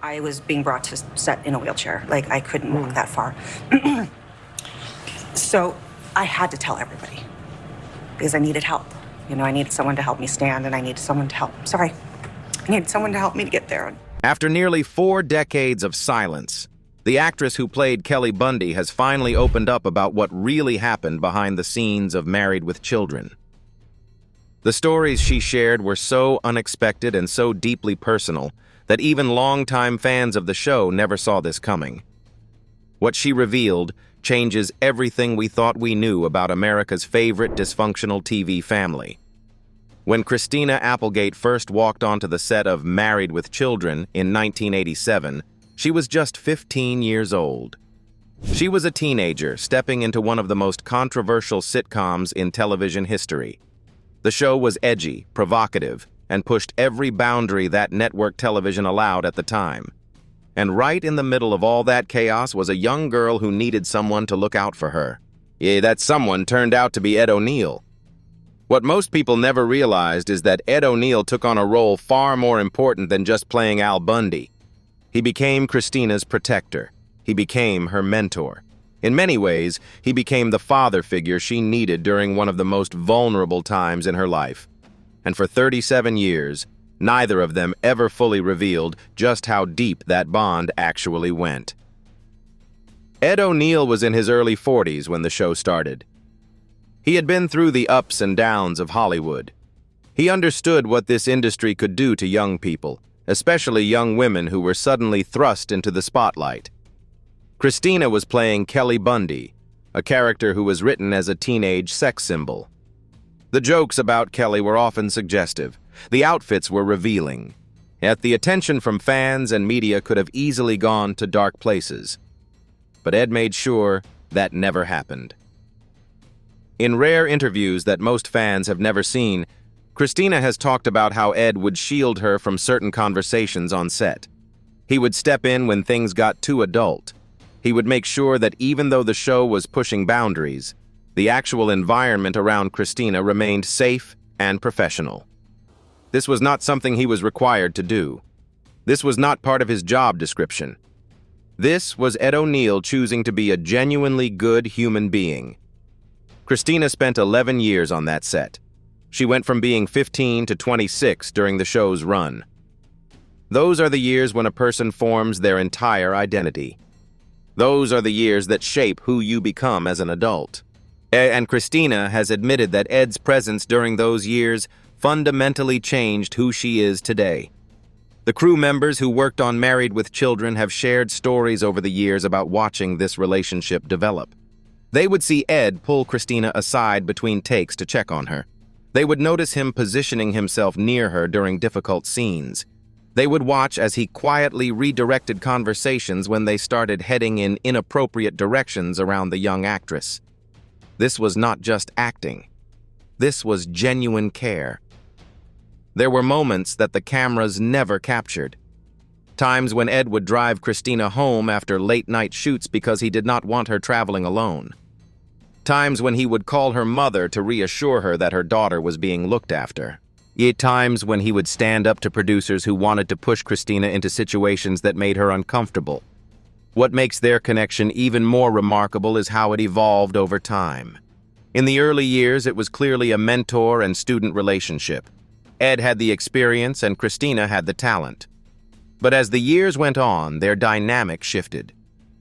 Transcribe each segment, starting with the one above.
I was being brought to set in a wheelchair. Like, I couldn't walk that far. So I had to tell everybody because I needed help. You know, I needed someone to help me stand, and I needed someone to help. I needed someone to help me to get there. After nearly 4 decades of silence, the actress who played Kelly Bundy has finally opened up about what really happened behind the scenes of Married with Children. The stories she shared were so unexpected and so deeply personal that even longtime fans of the show never saw this coming. What she revealed changes everything we thought we knew about America's favorite dysfunctional TV family. When Christina Applegate first walked onto the set of Married with Children in 1987, she was just 15 years old. She was a teenager stepping into one of the most controversial sitcoms in television history. The show was edgy, provocative, and pushed every boundary that network television allowed at the time. And right in the middle of all that chaos was a young girl who needed someone to look out for her. Yeah, that someone turned out to be Ed O'Neill. What most people never realized is that Ed O'Neill took on a role far more important than just playing Al Bundy. He became Christina's protector. He became her mentor. In many ways, he became the father figure she needed during one of the most vulnerable times in her life. And for 37 years, neither of them ever fully revealed just how deep that bond actually went. Ed O'Neill was in his early 40s when the show started. He had been through the ups and downs of Hollywood. He understood what this industry could do to young people, especially young women who were suddenly thrust into the spotlight. Christina was playing Kelly Bundy, a character who was written as a teenage sex symbol. The jokes about Kelly were often suggestive. The outfits were revealing. Yet the attention from fans and media could have easily gone to dark places. But Ed made sure that never happened. In rare interviews that most fans have never seen, Christina has talked about how Ed would shield her from certain conversations on set. He would step in when things got too adult. He would make sure that even though the show was pushing boundaries, the actual environment around Christina remained safe and professional. This was not something he was required to do. This was not part of his job description. This was Ed O'Neill choosing to be a genuinely good human being. Christina spent 11 years on that set. She went from being 15 to 26 during the show's run. Those are the years when a person forms their entire identity. Those are the years that shape who you become as an adult. And Christina has admitted that Ed's presence during those years fundamentally changed who she is today. The crew members who worked on Married with Children have shared stories over the years about watching this relationship develop. They would see Ed pull Christina aside between takes to check on her. They would notice him positioning himself near her during difficult scenes. They would watch as he quietly redirected conversations when they started heading in inappropriate directions around the young actress. This was not just acting. This was genuine care. There were moments that the cameras never captured. Times when Ed would drive Christina home after late-night shoots because he did not want her traveling alone. Times when he would call her mother to reassure her that her daughter was being looked after. Yet times when he would stand up to producers who wanted to push Christina into situations that made her uncomfortable. What makes their connection even more remarkable is how it evolved over time. In the early years, it was clearly a mentor and student relationship. Ed had the experience and Christina had the talent. But as the years went on, their dynamic shifted.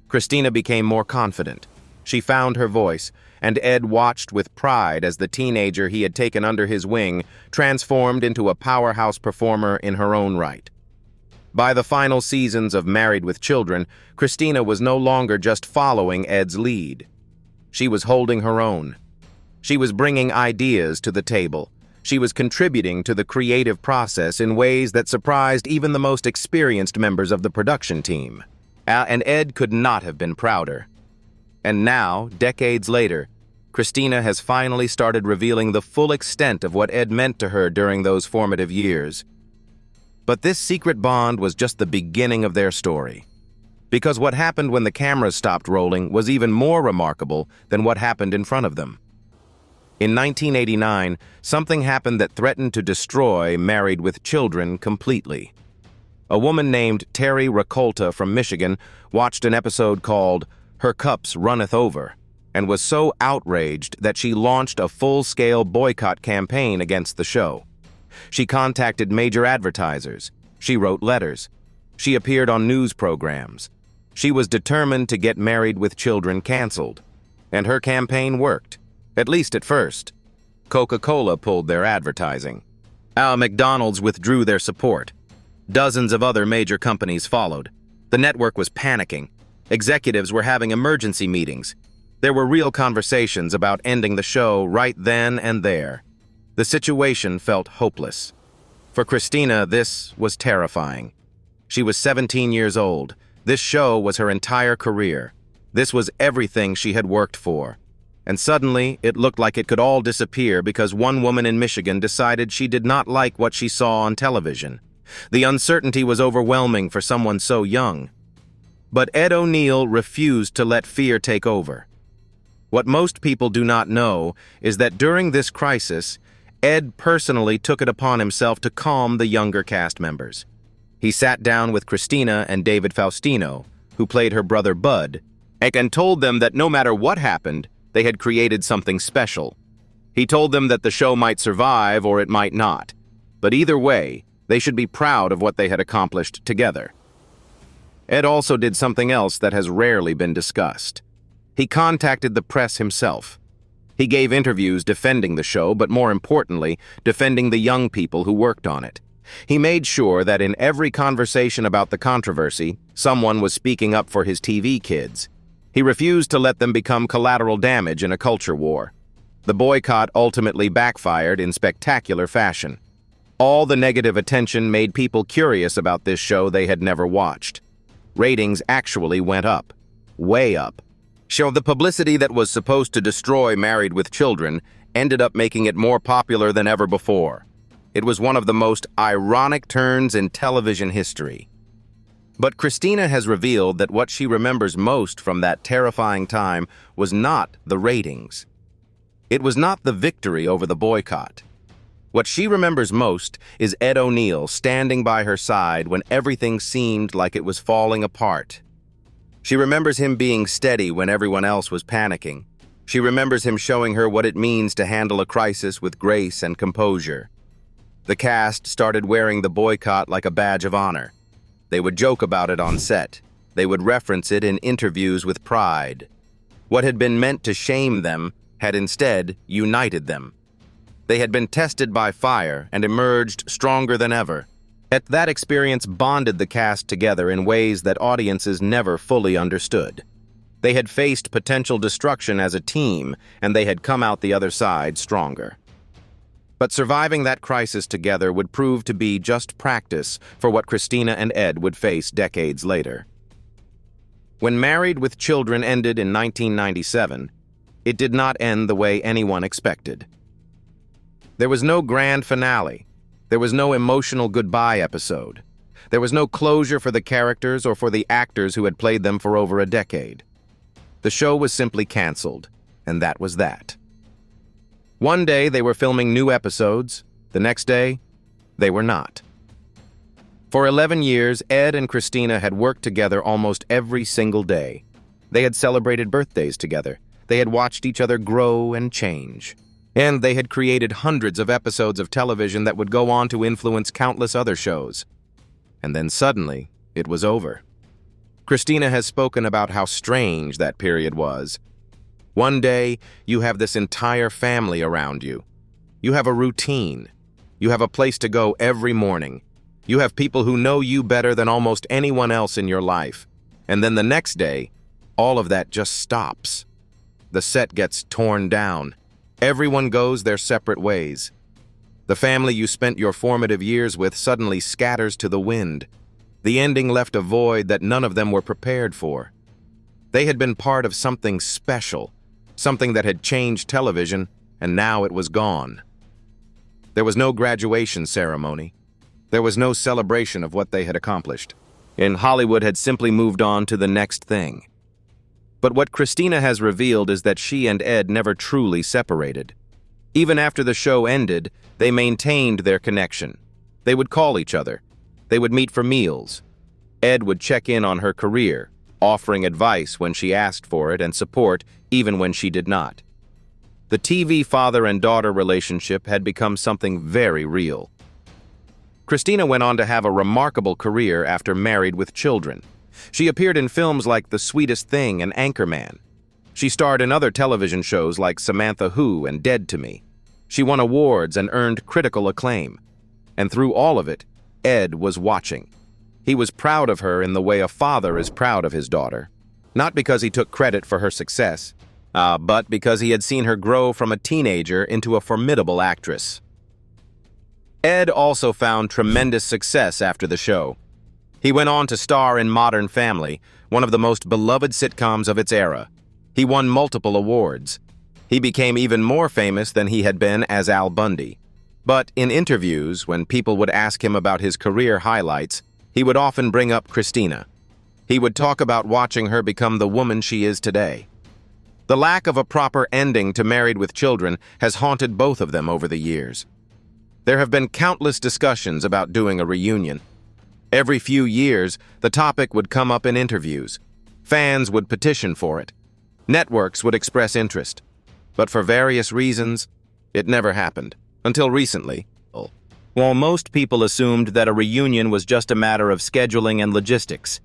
Christina became more confident. She found her voice, and Ed watched with pride as the teenager he had taken under his wing transformed into a powerhouse performer in her own right. By the final seasons of Married with Children, Christina was no longer just following Ed's lead. She was holding her own. She was bringing ideas to the table. She was contributing to the creative process in ways that surprised even the most experienced members of the production team. And Ed could not have been prouder. And now, decades later, Christina has finally started revealing the full extent of what Ed meant to her during those formative years. But this secret bond was just the beginning of their story. Because what happened when the cameras stopped rolling was even more remarkable than what happened in front of them. In 1989, something happened that threatened to destroy Married with Children completely. A woman named Terry Rakolta from Michigan watched an episode called Her Cups Runneth Over and was so outraged that she launched a full-scale boycott campaign against the show. She contacted major advertisers. She wrote letters. She appeared on news programs. She was determined to get Married with Children canceled. And her campaign worked, at least at first. Coca-Cola pulled their advertising. McDonald's withdrew their support. Dozens of other major companies followed. The network was panicking. Executives were having emergency meetings. There were real conversations about ending the show right then and there. The situation felt hopeless. For Christina, this was terrifying. She was 17 years old. This show was her entire career. This was everything she had worked for. And suddenly, it looked like it could all disappear because one woman in Michigan decided she did not like what she saw on television. The uncertainty was overwhelming for someone so young. But Ed O'Neill refused to let fear take over. What most people do not know is that during this crisis, Ed personally took it upon himself to calm the younger cast members. He sat down with Christina and David Faustino, who played her brother Bud, and told them that no matter what happened, they had created something special. He told them that the show might survive or it might not, but either way, they should be proud of what they had accomplished together. Ed also did something else that has rarely been discussed. He contacted the press himself. He gave interviews defending the show, but more importantly, defending the young people who worked on it. He made sure that in every conversation about the controversy, someone was speaking up for his TV kids. He refused to let them become collateral damage in a culture war. The boycott ultimately backfired in spectacular fashion. All the negative attention made people curious about this show they had never watched. Ratings actually went up. Way up. So the publicity that was supposed to destroy Married with Children ended up making it more popular than ever before. It was one of the most ironic turns in television history. But Christina has revealed that what she remembers most from that terrifying time was not the ratings. It was not the victory over the boycott. What she remembers most is Ed O'Neill standing by her side when everything seemed like it was falling apart. She remembers him being steady when everyone else was panicking. She remembers him showing her what it means to handle a crisis with grace and composure. The cast started wearing the boycott like a badge of honor. They would joke about it on set. They would reference it in interviews with pride. What had been meant to shame them had instead united them. They had been tested by fire and emerged stronger than ever. That experience bonded the cast together in ways that audiences never fully understood. They had faced potential destruction as a team, and they had come out the other side stronger. But surviving that crisis together would prove to be just practice for what Christina and Ed would face decades later. When Married with Children ended in 1997, it did not end the way anyone expected. There was no grand finale. There was no emotional goodbye episode. There was no closure for the characters or for the actors who had played them for over a decade. The show was simply canceled, and that was that. One day they were filming new episodes. The next day, they were not. For 11 years, Ed and Christina had worked together almost every single day. They had celebrated birthdays together. They had watched each other grow and change. And they had created hundreds of episodes of television that would go on to influence countless other shows. And then suddenly, it was over. Christina has spoken about how strange that period was. One day, you have this entire family around you. You have a routine. You have a place to go every morning. You have people who know you better than almost anyone else in your life. And then the next day, all of that just stops. The set gets torn down. Everyone goes their separate ways. The family you spent your formative years with suddenly scatters to the wind. The ending left a void that none of them were prepared for. They had been part of something special, something that had changed television, and now it was gone. There was no graduation ceremony. There was no celebration of what they had accomplished. And Hollywood had simply moved on to the next thing. But what Christina has revealed is that she and Ed never truly separated. Even after the show ended, they maintained their connection. They would call each other. They would meet for meals. Ed would check in on her career, offering advice when she asked for it and support even when she did not. The TV father and daughter relationship had become something very real. Christina went on to have a remarkable career after Married with Children. She appeared in films like The Sweetest Thing and Anchorman. She starred in other television shows like Samantha Who and Dead to Me. She won awards and earned critical acclaim. And through all of it, Ed was watching. He was proud of her in the way a father is proud of his daughter. Not because he took credit for her success, but because he had seen her grow from a teenager into a formidable actress. Ed also found tremendous success after the show. He went on to star in Modern Family, one of the most beloved sitcoms of its era. He won multiple awards. He became even more famous than he had been as Al Bundy. But in interviews, when people would ask him about his career highlights, he would often bring up Christina. He would talk about watching her become the woman she is today. The lack of a proper ending to Married with Children has haunted both of them over the years. There have been countless discussions about doing a reunion. Every few years, the topic would come up in interviews. Fans would petition for it. Networks would express interest. But for various reasons, it never happened, until recently. While most people assumed that a reunion was just a matter of scheduling and logistics,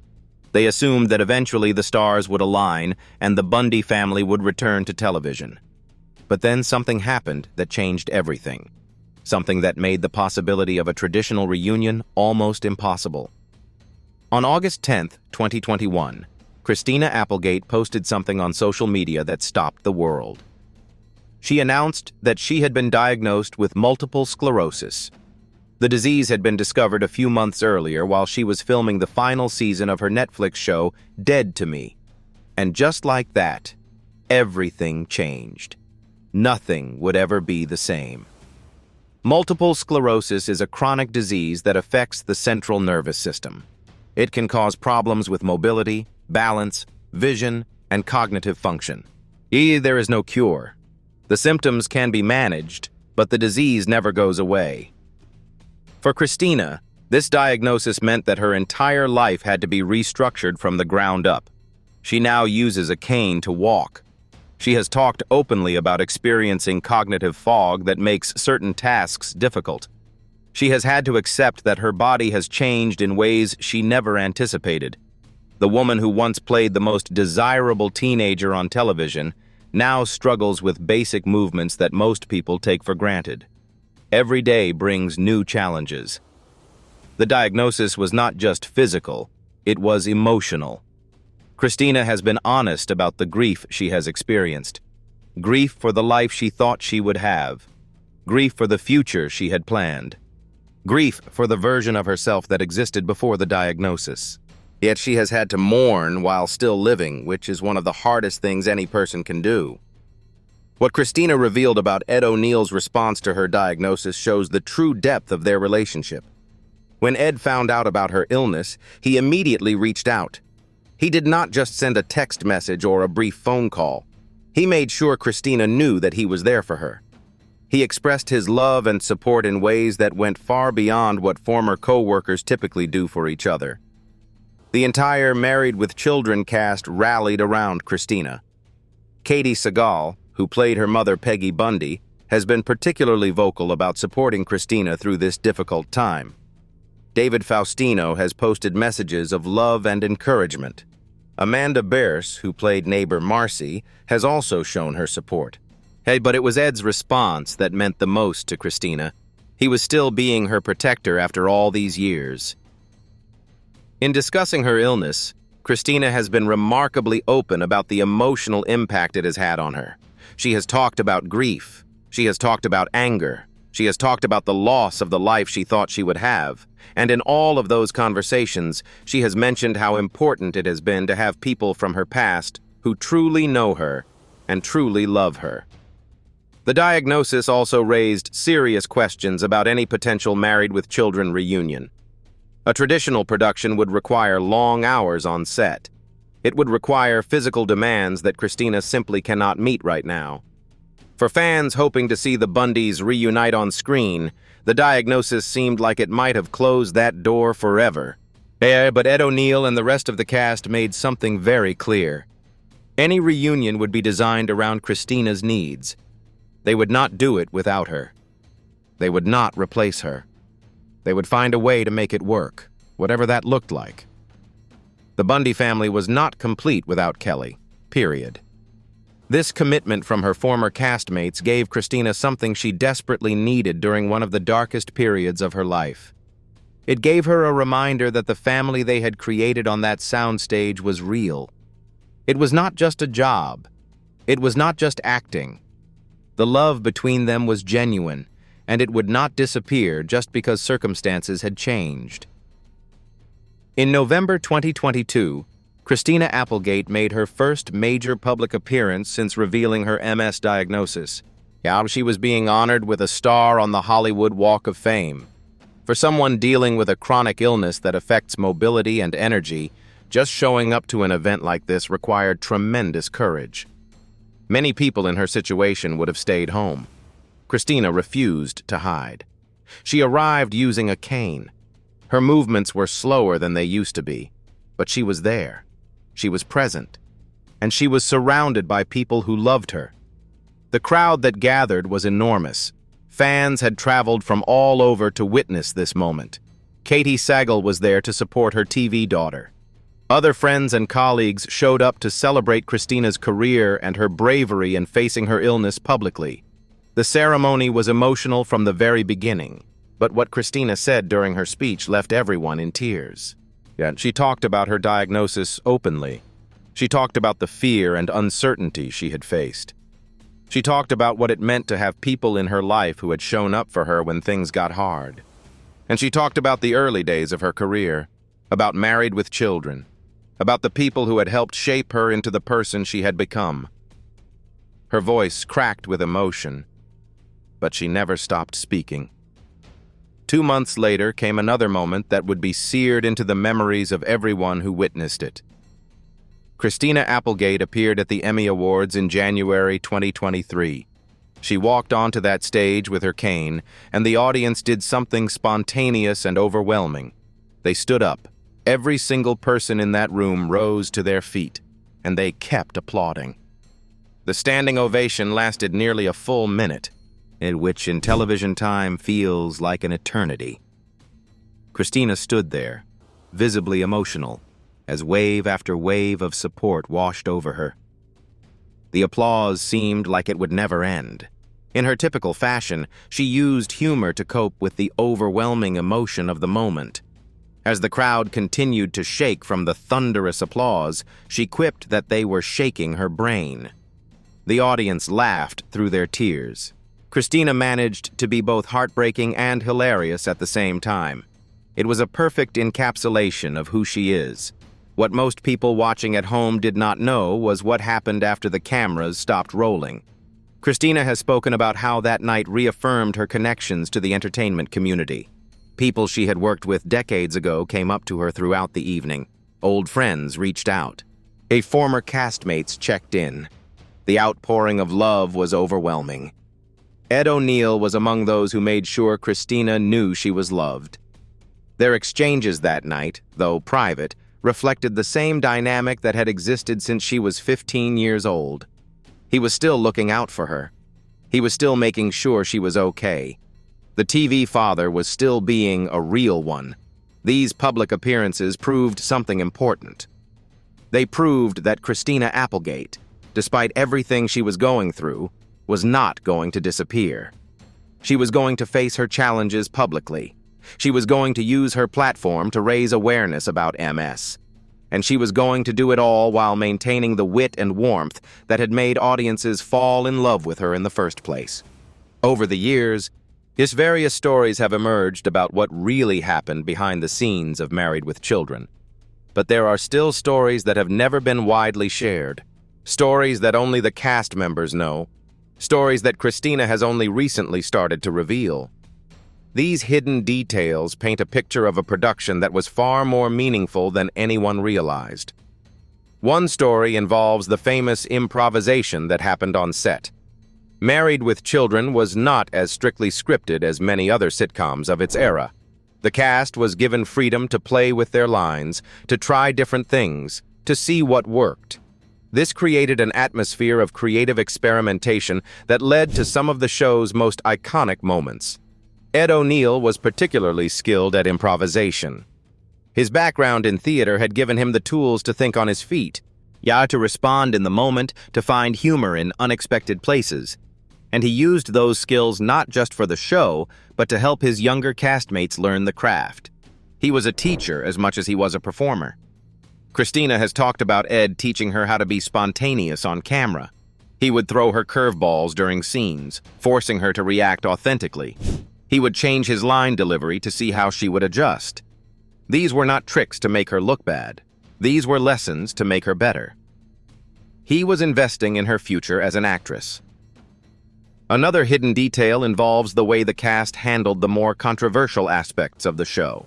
they assumed that eventually the stars would align and the Bundy family would return to television. But then something happened that changed everything. Something that made the possibility of a traditional reunion almost impossible. On August 10, 2021, Christina Applegate posted something on social media that stopped the world. She announced that she had been diagnosed with multiple sclerosis. The disease had been discovered a few months earlier while she was filming the final season of her Netflix show, Dead to Me. And just like that, everything changed. Nothing would ever be the same. Multiple sclerosis is a chronic disease that affects the central nervous system. It can cause problems with mobility, balance, vision, and cognitive function. There is no cure. The symptoms can be managed, but the disease never goes away. For Christina, this diagnosis meant that her entire life had to be restructured from the ground up. She now uses a cane to walk. She has talked openly about experiencing cognitive fog that makes certain tasks difficult. She has had to accept that her body has changed in ways she never anticipated. The woman who once played the most desirable teenager on television now struggles with basic movements that most people take for granted. Every day brings new challenges. The diagnosis was not just physical, it was emotional. Christina has been honest about the grief she has experienced. Grief for the life she thought she would have. Grief for the future she had planned. Grief for the version of herself that existed before the diagnosis. Yet she has had to mourn while still living, which is one of the hardest things any person can do. What Christina revealed about Ed O'Neill's response to her diagnosis shows the true depth of their relationship. When Ed found out about her illness, he immediately reached out. He did not just send a text message or a brief phone call. He made sure Christina knew that he was there for her. He expressed his love and support in ways that went far beyond what former co-workers typically do for each other. The entire Married with Children cast rallied around Christina. Katie Sagal, who played her mother Peggy Bundy, has been particularly vocal about supporting Christina through this difficult time. David Faustino has posted messages of love and encouragement. Amanda Bearse, who played neighbor Marcy, has also shown her support. But it was Ed's response that meant the most to Christina. He was still being her protector after all these years. In discussing her illness, Christina has been remarkably open about the emotional impact it has had on her. She has talked about grief. She has talked about anger. She has talked about the loss of the life she thought she would have. And in all of those conversations, she has mentioned how important it has been to have people from her past who truly know her and truly love her. The diagnosis also raised serious questions about any potential Married with Children reunion. A traditional production would require long hours on set. It would require physical demands that Christina simply cannot meet right now. For fans hoping to see the Bundys reunite on screen, the diagnosis seemed like it might have closed that door forever. But Ed O'Neill and the rest of the cast made something very clear. Any reunion would be designed around Christina's needs. They would not do it without her. They would not replace her. They would find a way to make it work, whatever that looked like. The Bundy family was not complete without Kelly, period. This commitment from her former castmates gave Christina something she desperately needed during one of the darkest periods of her life. It gave her a reminder that the family they had created on that soundstage was real. It was not just a job. It was not just acting. The love between them was genuine, and it would not disappear just because circumstances had changed. In November 2022, Christina Applegate made her first major public appearance since revealing her MS diagnosis. She was being honored with a star on the Hollywood Walk of Fame. For someone dealing with a chronic illness that affects mobility and energy, just showing up to an event like this required tremendous courage. Many people in her situation would have stayed home. Christina refused to hide. She arrived using a cane. Her movements were slower than they used to be, but she was there. She was present, and she was surrounded by people who loved her. The crowd that gathered was enormous. Fans had traveled from all over to witness this moment. Katie Sagal was there to support her TV daughter. Other friends and colleagues showed up to celebrate Christina's career and her bravery in facing her illness publicly. The ceremony was emotional from the very beginning, but what Christina said during her speech left everyone in tears. Yet she talked about her diagnosis openly. She talked about the fear and uncertainty she had faced. She talked about what it meant to have people in her life who had shown up for her when things got hard. And she talked about the early days of her career, about Married with Children, about the people who had helped shape her into the person she had become. Her voice cracked with emotion, but she never stopped speaking. 2 months later came another moment that would be seared into the memories of everyone who witnessed it. Christina Applegate appeared at the Emmy Awards in January 2023. She walked onto that stage with her cane, and the audience did something spontaneous and overwhelming. They stood up. Every single person in that room rose to their feet, and they kept applauding. The standing ovation lasted nearly a full minute, which in television time feels like an eternity. Christina stood there, visibly emotional, as wave after wave of support washed over her. The applause seemed like it would never end. In her typical fashion, she used humor to cope with the overwhelming emotion of the moment. As the crowd continued to shake from the thunderous applause, she quipped that they were shaking her brain. The audience laughed through their tears. Christina managed to be both heartbreaking and hilarious at the same time. It was a perfect encapsulation of who she is. What most people watching at home did not know was what happened after the cameras stopped rolling. Christina has spoken about how that night reaffirmed her connections to the entertainment community. People she had worked with decades ago came up to her throughout the evening. Old friends reached out. Former castmates checked in. The outpouring of love was overwhelming. Ed O'Neill was among those who made sure Christina knew she was loved. Their exchanges that night, though private, reflected the same dynamic that had existed since she was 15 years old. He was still looking out for her. He was still making sure she was okay. The TV father was still being a real one. These public appearances proved something important. They proved that Christina Applegate, despite everything she was going through, was not going to disappear. She was going to face her challenges publicly. She was going to use her platform to raise awareness about MS. And she was going to do it all while maintaining the wit and warmth that had made audiences fall in love with her in the first place. Over the years, various stories have emerged about what really happened behind the scenes of Married with Children. But there are still stories that have never been widely shared. Stories that only the cast members know. Stories that Christina has only recently started to reveal. These hidden details paint a picture of a production that was far more meaningful than anyone realized. One story involves the famous improvisation that happened on set. Married with Children was not as strictly scripted as many other sitcoms of its era. The cast was given freedom to play with their lines, to try different things, to see what worked. This created an atmosphere of creative experimentation that led to some of the show's most iconic moments. Ed O'Neill was particularly skilled at improvisation. His background in theater had given him the tools to think on his feet, to respond in the moment, to find humor in unexpected places. And he used those skills not just for the show, but to help his younger castmates learn the craft. He was a teacher as much as he was a performer. Christina has talked about Ed teaching her how to be spontaneous on camera. He would throw her curveballs during scenes, forcing her to react authentically. He would change his line delivery to see how she would adjust. These were not tricks to make her look bad. These were lessons to make her better. He was investing in her future as an actress. Another hidden detail involves the way the cast handled the more controversial aspects of the show.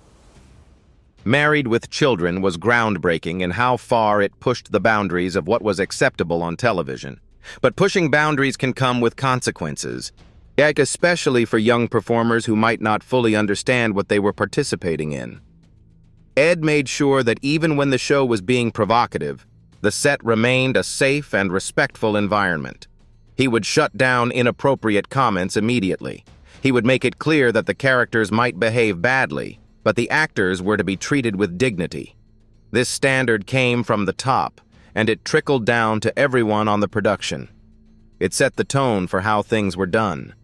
Married with Children was groundbreaking in how far it pushed the boundaries of what was acceptable on television. But pushing boundaries can come with consequences, especially for young performers who might not fully understand what they were participating in. Ed made sure that even when the show was being provocative, the set remained a safe and respectful environment. He would shut down inappropriate comments immediately. He would make it clear that the characters might behave badly, but the actors were to be treated with dignity. This standard came from the top, and it trickled down to everyone on the production. It set the tone for how things were done.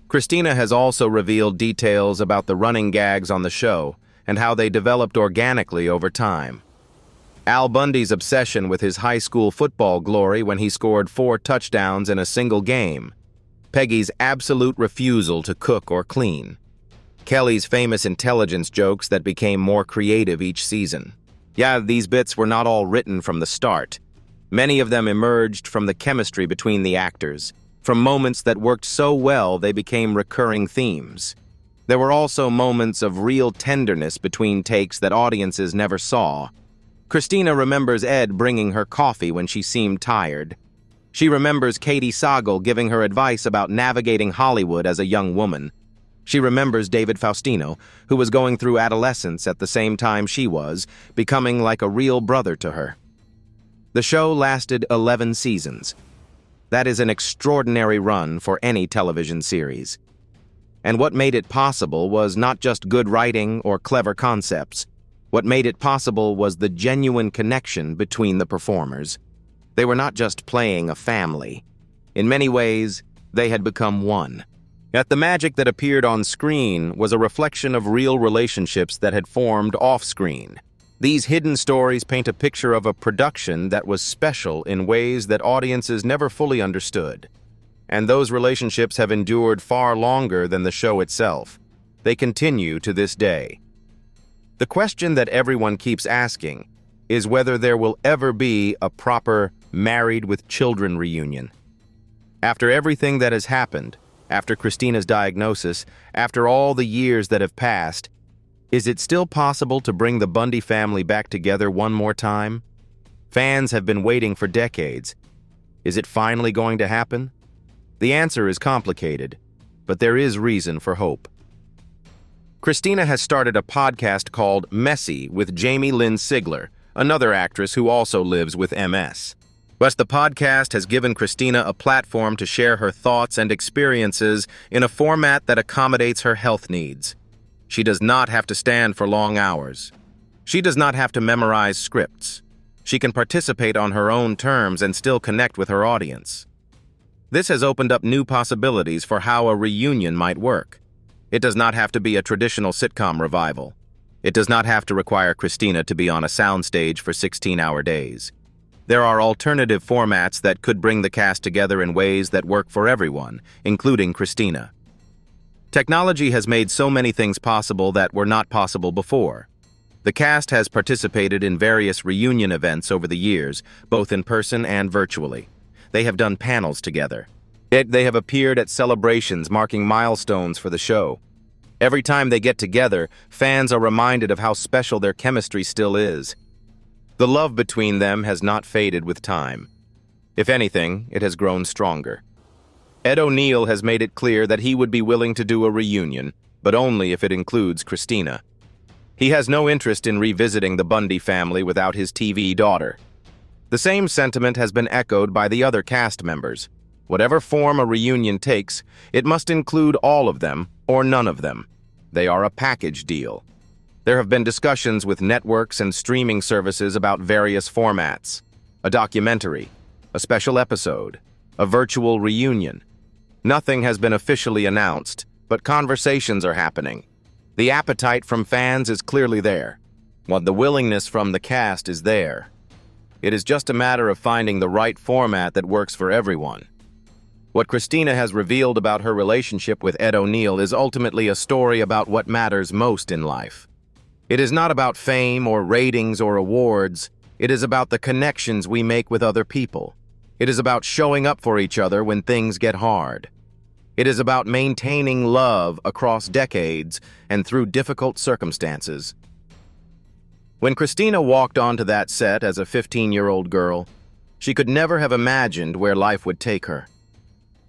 Christina has also revealed details about the running gags on the show and how they developed organically over time. Al Bundy's obsession with his high school football glory when he scored 4 touchdowns in a single game. Peggy's absolute refusal to cook or clean. Kelly's famous intelligence jokes that became more creative each season. These bits were not all written from the start. Many of them emerged from the chemistry between the actors, from moments that worked so well they became recurring themes. There were also moments of real tenderness between takes that audiences never saw. Christina remembers Ed bringing her coffee when she seemed tired. She remembers Katie Sagal giving her advice about navigating Hollywood as a young woman. She remembers David Faustino, who was going through adolescence at the same time she was, becoming like a real brother to her. The show lasted 11 seasons. That is an extraordinary run for any television series. And what made it possible was not just good writing or clever concepts. What made it possible was the genuine connection between the performers. They were not just playing a family. In many ways, they had become one. Yet the magic that appeared on screen was a reflection of real relationships that had formed off-screen. These hidden stories paint a picture of a production that was special in ways that audiences never fully understood. And those relationships have endured far longer than the show itself. They continue to this day. The question that everyone keeps asking is whether there will ever be a proper Married with Children reunion. After everything that has happened, after Christina's diagnosis, after all the years that have passed, is it still possible to bring the Bundy family back together one more time? Fans have been waiting for decades. Is it finally going to happen? The answer is complicated, but there is reason for hope. Christina has started a podcast called Messy with Jamie Lynn Sigler, another actress who also lives with MS. But the podcast has given Christina a platform to share her thoughts and experiences in a format that accommodates her health needs. She does not have to stand for long hours. She does not have to memorize scripts. She can participate on her own terms and still connect with her audience. This has opened up new possibilities for how a reunion might work. It does not have to be a traditional sitcom revival. It does not have to require Christina to be on a soundstage for 16-hour days. There are alternative formats that could bring the cast together in ways that work for everyone, including Christina. Technology has made so many things possible that were not possible before. The cast has participated in various reunion events over the years, both in person and virtually. They have done panels together. They have appeared at celebrations marking milestones for the show. Every time they get together, fans are reminded of how special their chemistry still is. The love between them has not faded with time. If anything, it has grown stronger. Ed O'Neill has made it clear that he would be willing to do a reunion, but only if it includes Christina. He has no interest in revisiting the Bundy family without his TV daughter. The same sentiment has been echoed by the other cast members. Whatever form a reunion takes, it must include all of them or none of them. They are a package deal. There have been discussions with networks and streaming services about various formats: a documentary, a special episode, a virtual reunion. Nothing has been officially announced, but conversations are happening. The appetite from fans is clearly there, while the willingness from the cast is there. It is just a matter of finding the right format that works for everyone. What Christina has revealed about her relationship with Ed O'Neill is ultimately a story about what matters most in life. It is not about fame or ratings or awards. It is about the connections we make with other people. It is about showing up for each other when things get hard. It is about maintaining love across decades and through difficult circumstances. When Christina walked onto that set as a 15-year-old girl, she could never have imagined where life would take her.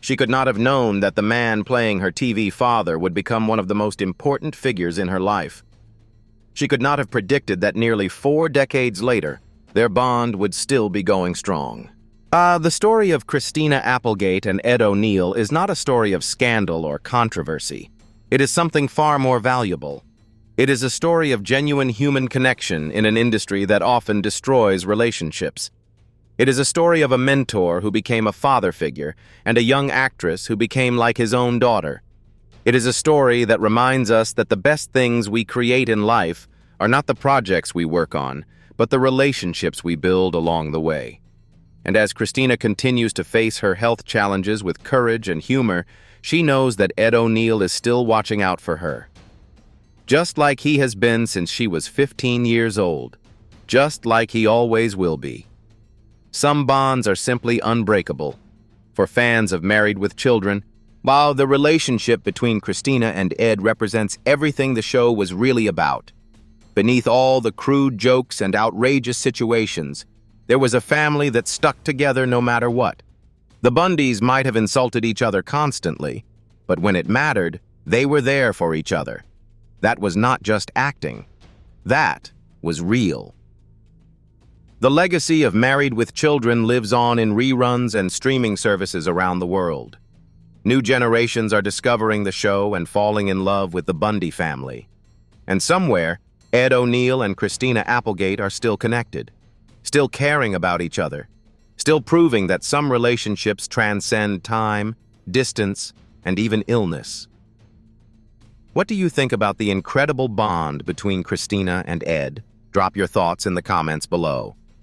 She could not have known that the man playing her TV father would become one of the most important figures in her life. She could not have predicted that nearly 4 decades later, their bond would still be going strong. The story of Christina Applegate and Ed O'Neill is not a story of scandal or controversy. It is something far more valuable. It is a story of genuine human connection in an industry that often destroys relationships. It is a story of a mentor who became a father figure and a young actress who became like his own daughter. It is a story that reminds us that the best things we create in life are not the projects we work on, but the relationships we build along the way. And as Christina continues to face her health challenges with courage and humor, she knows that Ed O'Neill is still watching out for her. Just like he has been since she was 15 years old. Just like he always will be. Some bonds are simply unbreakable. For fans of Married with Children, while the relationship between Christina and Ed represents everything the show was really about, beneath all the crude jokes and outrageous situations, there was a family that stuck together no matter what. The Bundys might have insulted each other constantly, but when it mattered, they were there for each other. That was not just acting. That was real. The legacy of Married with Children lives on in reruns and streaming services around the world. New generations are discovering the show and falling in love with the Bundy family. And somewhere, Ed O'Neill and Christina Applegate are still connected, still caring about each other, still proving that some relationships transcend time, distance, and even illness. What do you think about the incredible bond between Christina and Ed? Drop your thoughts in the comments below.